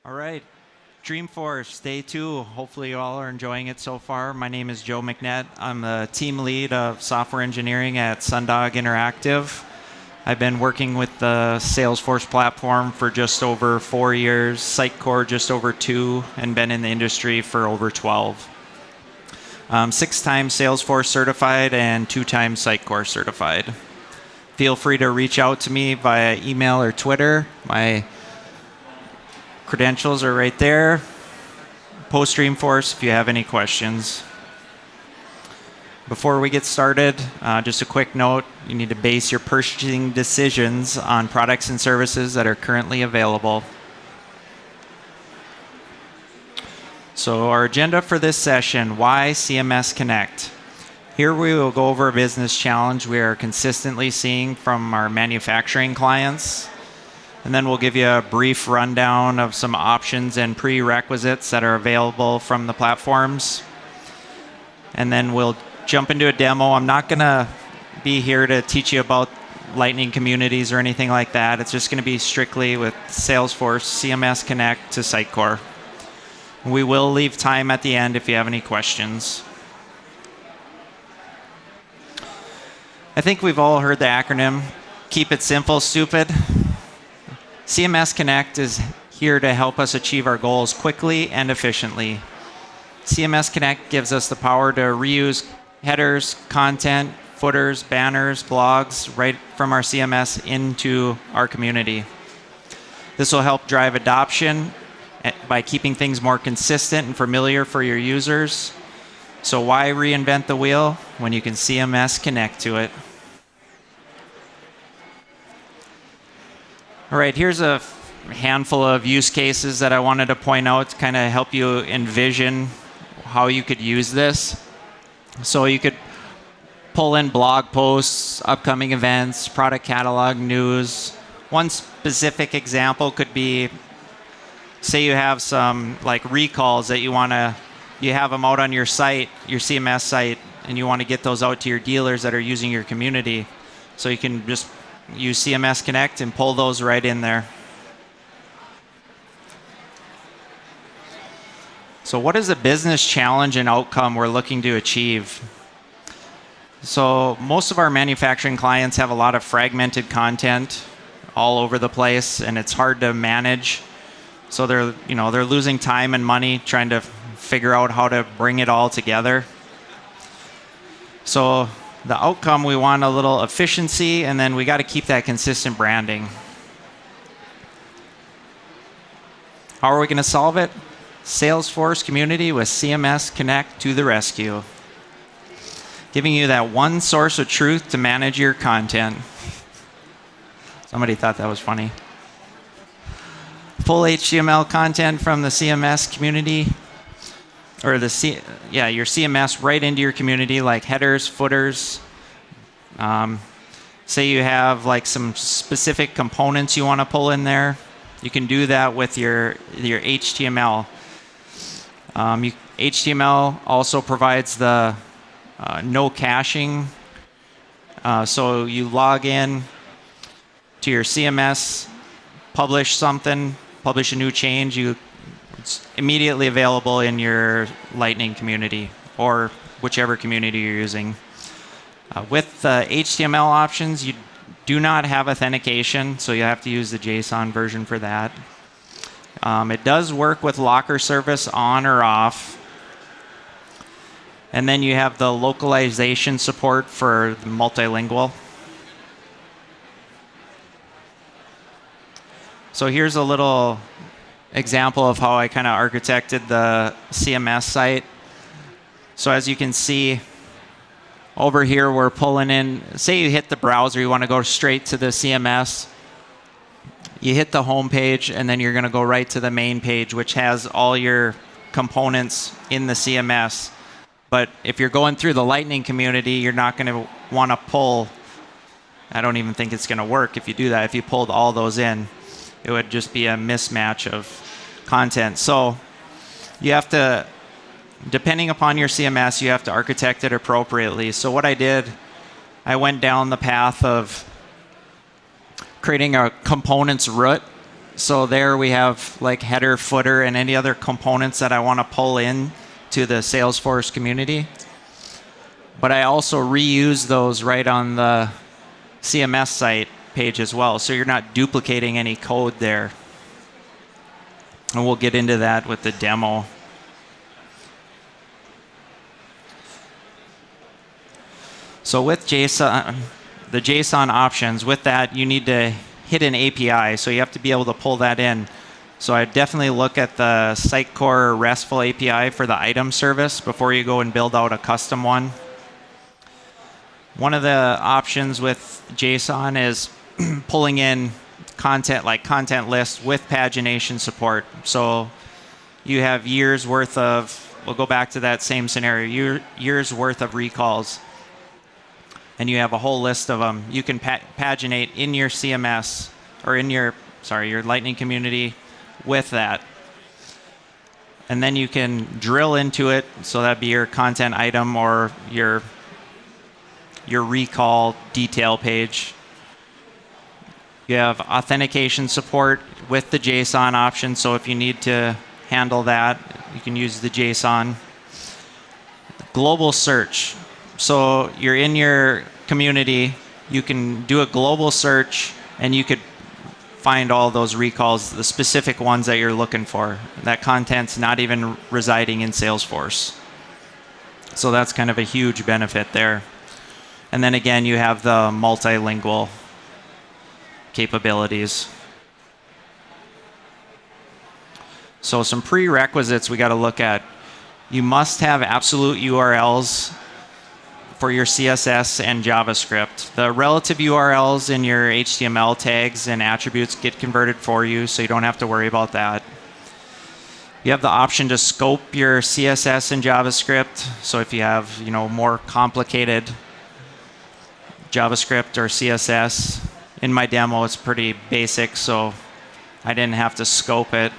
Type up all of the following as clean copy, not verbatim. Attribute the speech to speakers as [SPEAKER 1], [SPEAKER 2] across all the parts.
[SPEAKER 1] All right, Dreamforce, day 2. Hopefully you all are enjoying it so far. My name is Joe McNett. I'm the team lead of software engineering at Sundog Interactive. I've been working with the Salesforce platform for just over 4 years, Sitecore just over 2, and been in the industry for over 12. 6 times Salesforce certified and 2 times Sitecore certified. Feel free to reach out to me via email or Twitter. My credentials are right there. Post Dreamforce if you have any questions. Before we get started, just a quick note, you need to base your purchasing decisions on products and services that are currently available. So our agenda for this session, why CMS Connect? Here we will go over a business challenge we are consistently seeing from our manufacturing clients. And then we'll give you a brief rundown of some options and prerequisites that are available from the platforms. And then we'll jump into a demo. I'm not going to be here to teach you about Lightning communities or anything like that. It's just going to be strictly with Salesforce, CMS Connect to Sitecore. We will leave time at the end if you have any questions. I think we've all heard the acronym, keep it simple, stupid. CMS Connect is here to help us achieve our goals quickly and efficiently. CMS Connect gives us the power to reuse headers, content, footers, banners, blogs right from our CMS into our community. This will help drive adoption by keeping things more consistent and familiar for your users. So why reinvent the wheel when you can CMS Connect to it? All right, here's a handful of use cases that I wanted to point out to kind of help you envision how you could use this. So you could pull in blog posts, upcoming events, product catalog, news. One specific example could be, say you have some like recalls that you have them out on your site, your CMS site, and you want to get those out to your dealers that are using your community. So you can just use CMS Connect and pull those right in there. So what is the business challenge and outcome we're looking to achieve? So most of our manufacturing clients have a lot of fragmented content all over the place, and it's hard to manage. So they're losing time and money trying to figure out how to bring it all together. So the outcome, we want a little efficiency, and then we got to keep that consistent branding. How are we going to solve it? Salesforce community with CMS Connect to the rescue. Giving you that one source of truth to manage your content. Somebody thought that was funny. Full HTML content from the CMS community, or your CMS right into your community, like headers, footers. Say you have like some specific components you want to pull in there. You can do that with your HTML. HTML also provides the no caching. So you log in to your CMS, publish something, publish a new change, it's immediately available in your Lightning community or whichever community you're using. With the HTML options, you do not have authentication, so you have to use the JSON version for that. It does work with locker service on or off. And then you have the localization support for the multilingual. So here's a little example of how I kind of architected the CMS site. So as you can see, over here we're pulling in, say you hit the browser, you want to go straight to the CMS. You hit the home page, and then you're going to go right to the main page, which has all your components in the CMS. But if you're going through the Lightning community, you're not going to want to pull. I don't even think it's going to work if you do that. If you pulled all those in, it would just be a mismatch of content. So you have to, depending upon your CMS, you have to architect it appropriately. So what I did, I went down the path of creating a components root So there we have like header, footer, and any other components that I want to pull in to the Salesforce community. But I also reuse those right on the CMS site page as well. So you're not duplicating any code there. And we'll get into that with the demo. So with JSON, the JSON options, with that you need to hit an API. So you have to be able to pull that in. So I definitely look at the Sitecore RESTful API for the item service before you go and build out a custom one. One of the options with JSON is pulling in content like content lists with pagination support. So you have years worth of, we'll go back to that same scenario, years worth of recalls. And you have a whole list of them. You can paginate in your CMS or in your Lightning community with that. And then you can drill into it. So that'd be your content item or your recall detail page. You have authentication support with the JSON option. So if you need to handle that, you can use the JSON. Global search. So you're in your community, you can do a global search and you could find all those recalls, the specific ones that you're looking for. That content's not even residing in Salesforce. So that's kind of a huge benefit there. And then again, you have the multilingual capabilities. So some prerequisites we got to look at. You must have absolute URLs for your CSS and JavaScript. The relative URLs in your HTML tags and attributes get converted for you, so you don't have to worry about that. You have the option to scope your CSS and JavaScript. So if you have, more complicated JavaScript or CSS, in my demo it's pretty basic, so I didn't have to scope it.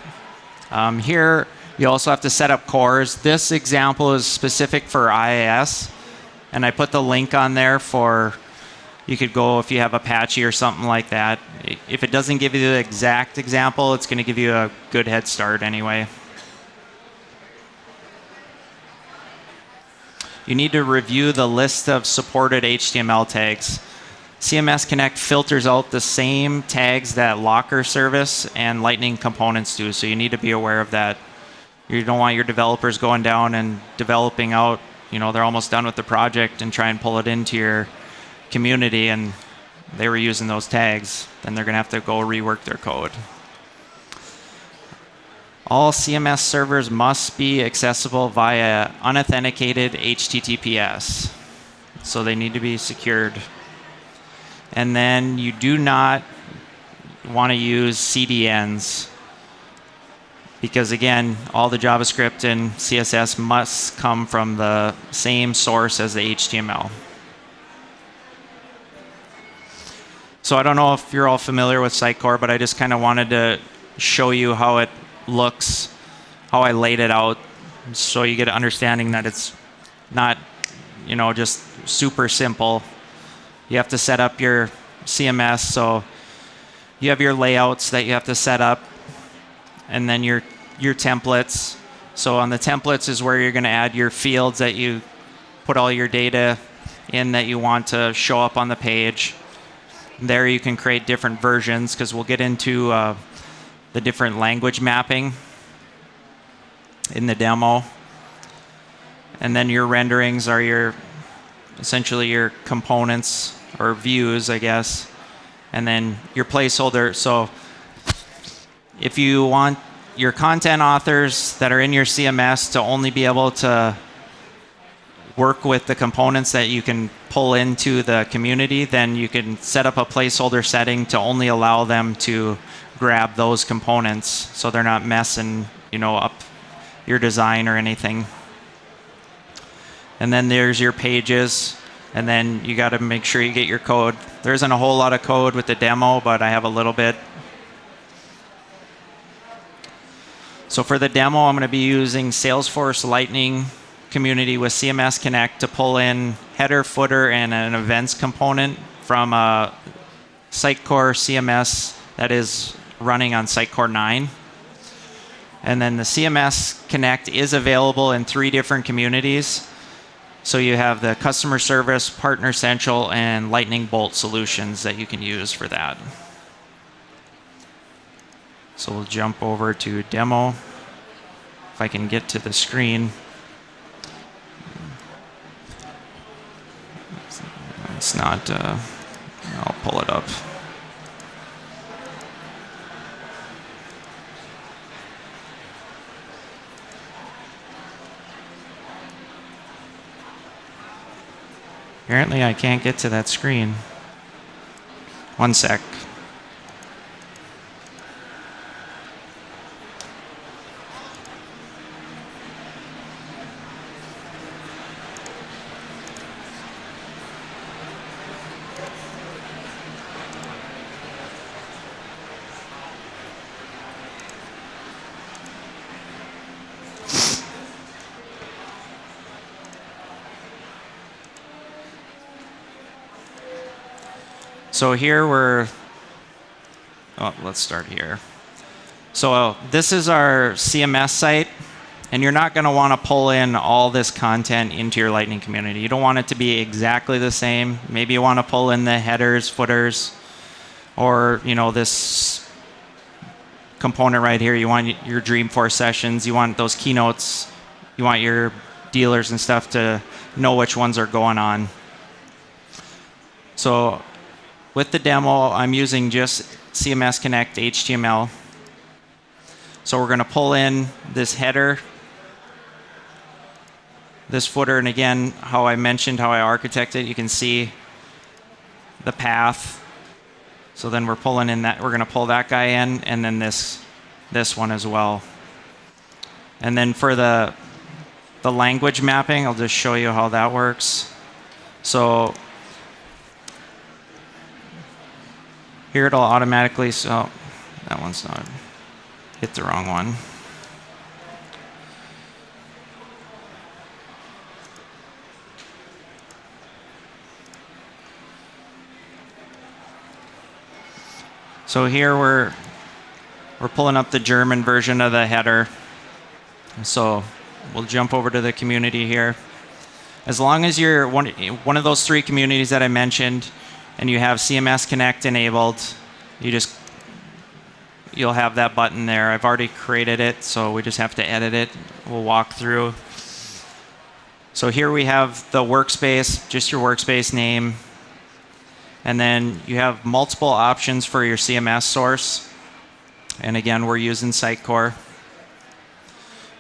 [SPEAKER 1] Here you also have to set up cores. This example is specific for IIS. And I put the link on there for, you could go if you have Apache or something like that. If it doesn't give you the exact example, it's going to give you a good head start anyway. You need to review the list of supported HTML tags. CMS Connect filters out the same tags that Locker Service and Lightning Components do, so you need to be aware of that. You don't want your developers going down and developing out, they're almost done with the project and try and pull it into your community and they were using those tags. Then they're going to have to go rework their code. All CMS servers must be accessible via unauthenticated HTTPS. So they need to be secured. And then you do not want to use CDNs. Because again, all the JavaScript and CSS must come from the same source as the HTML. So I don't know if you're all familiar with Sitecore, but I just kind of wanted to show you how it looks, how I laid it out, so you get an understanding that it's not, just super simple. You have to set up your CMS, so you have your layouts that you have to set up. And then your templates. So on the templates is where you're going to add your fields that you put all your data in that you want to show up on the page. There you can create different versions because we'll get into the different language mapping in the demo. And then your renderings are essentially your components or views, I guess. And then your placeholder. So if you want your content authors that are in your CMS to only be able to work with the components that you can pull into the community, then you can set up a placeholder setting to only allow them to grab those components so they're not messing, up your design or anything. And then there's your pages, and then you got to make sure you get your code. There isn't a whole lot of code with the demo, but I have a little bit. So for the demo, I'm going to be using Salesforce Lightning Community with CMS Connect to pull in header, footer, and an events component from a Sitecore CMS that is running on Sitecore 9. And then the CMS Connect is available in 3 different communities. So you have the customer service, Partner Central, and Lightning Bolt solutions that you can use for that. So we'll jump over to demo. If I can get to the screen. It's not, I'll pull it up. Apparently I can't get to that screen. One sec. So here let's start here. So this is our CMS site, and you're not going to want to pull in all this content into your Lightning community. You don't want it to be exactly the same. Maybe you want to pull in the headers, footers, or this component right here. You want your Dreamforce sessions. You want those keynotes. You want your dealers and stuff to know which ones are going on. So with the demo, I'm using just CMS Connect HTML. So we're going to pull in this header, this footer, and again, how I mentioned how I architected, you can see the path. So then we're pulling in that, we're going to pull that guy in, and then this one as well. And then for the language mapping, I'll just show you how that works. So here it'll automatically, so that one's not, hit the wrong one. So here we're pulling up the German version of the header. So we'll jump over to the community here. As long as you're one of those 3 communities that I mentioned, and you have CMS Connect enabled, you'll have that button there. I've already created it, so we just have to edit it. We'll walk through. So here we have the workspace, just your workspace name. And then you have multiple options for your CMS source. And again, we're using Sitecore.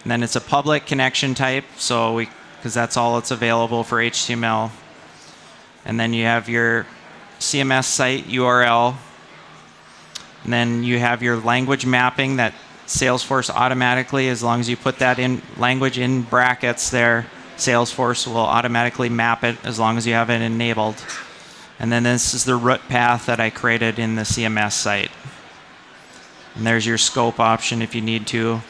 [SPEAKER 1] And then it's a public connection type, so because that's all that's available for HTML. And then you have your CMS site URL, and then you have your language mapping that Salesforce automatically, as long as you put that in language in brackets there, Salesforce will automatically map it as long as you have it enabled. And then this is the root path that I created in the CMS site. And there's your scope option if you need to.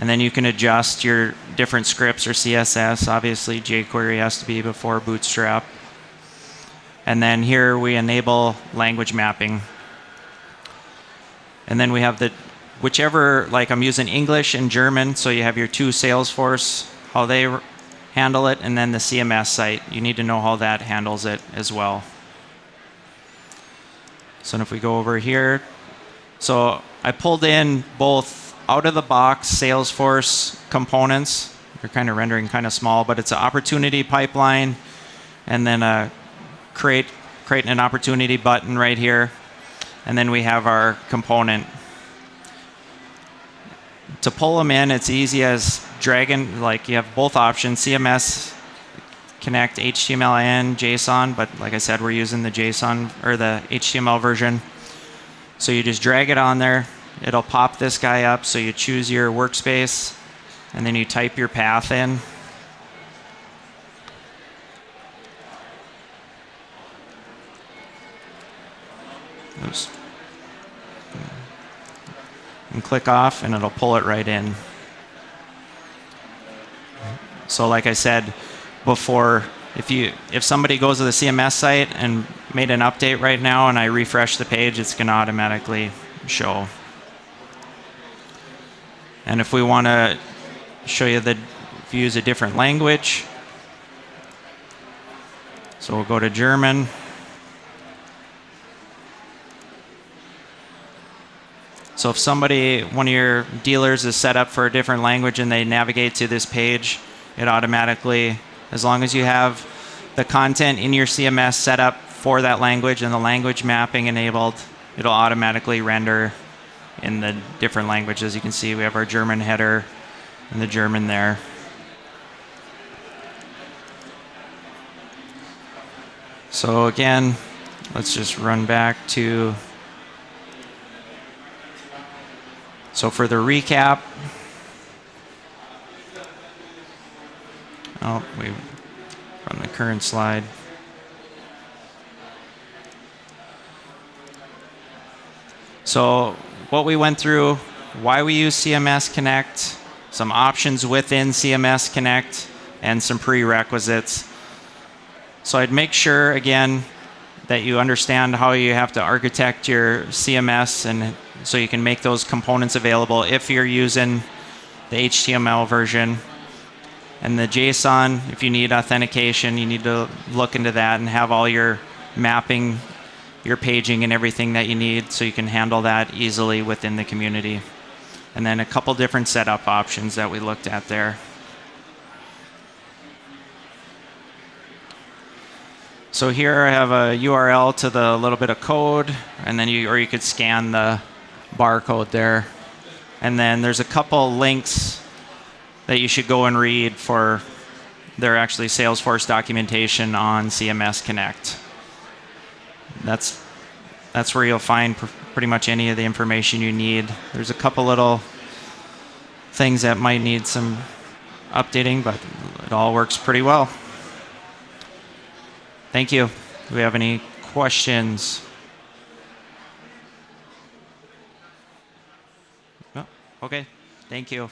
[SPEAKER 1] And then you can adjust your different scripts or CSS. Obviously, jQuery has to be before Bootstrap. And then here we enable language mapping. And then we have whichever, like I'm using English and German, so you have your 2 Salesforce, how they handle it, and then the CMS site. You need to know how that handles it as well. So if we go over here, so I pulled in both out-of-the-box Salesforce components. They're kind of rendering kind of small, but it's an opportunity pipeline, and then a creating an opportunity button right here, and then we have our component. To pull them in, it's easy as dragging, like you have both options, CMS Connect HTML and JSON, but like I said, we're using the JSON or the HTML version. So you just drag it on there, it'll pop this guy up, so you choose your workspace, and then you type your path in. Oops. And click off, and it'll pull it right in. So like I said before, if somebody goes to the CMS site and made an update right now and I refresh the page, it's going to automatically show. And if we want to show you if you use a different language, so we'll go to German. So if one of your dealers is set up for a different language and they navigate to this page, it automatically, as long as you have the content in your CMS set up for that language and the language mapping enabled, it'll automatically render in the different languages. You can see we have our German header and the German there. So again, let's just run back to, so for the recap, from the current slide. So what we went through, why we use CMS Connect, some options within CMS Connect, and some prerequisites. So I'd make sure, again, that you understand how you have to architect your CMS, and so you can make those components available if you're using the HTML version. And the JSON, if you need authentication, you need to look into that and have all your mapping, your paging, and everything that you need so you can handle that easily within the community. And then a couple different setup options that we looked at there. So here I have a URL to the little bit of code, and then you could scan the barcode there. And then there's a couple links that you should go and read for their actually Salesforce documentation on CMS Connect. That's where you'll find pretty much any of the information you need. There's a couple little things that might need some updating, but it all works pretty well. Thank you. Do we have any questions? No? Okay. Thank you.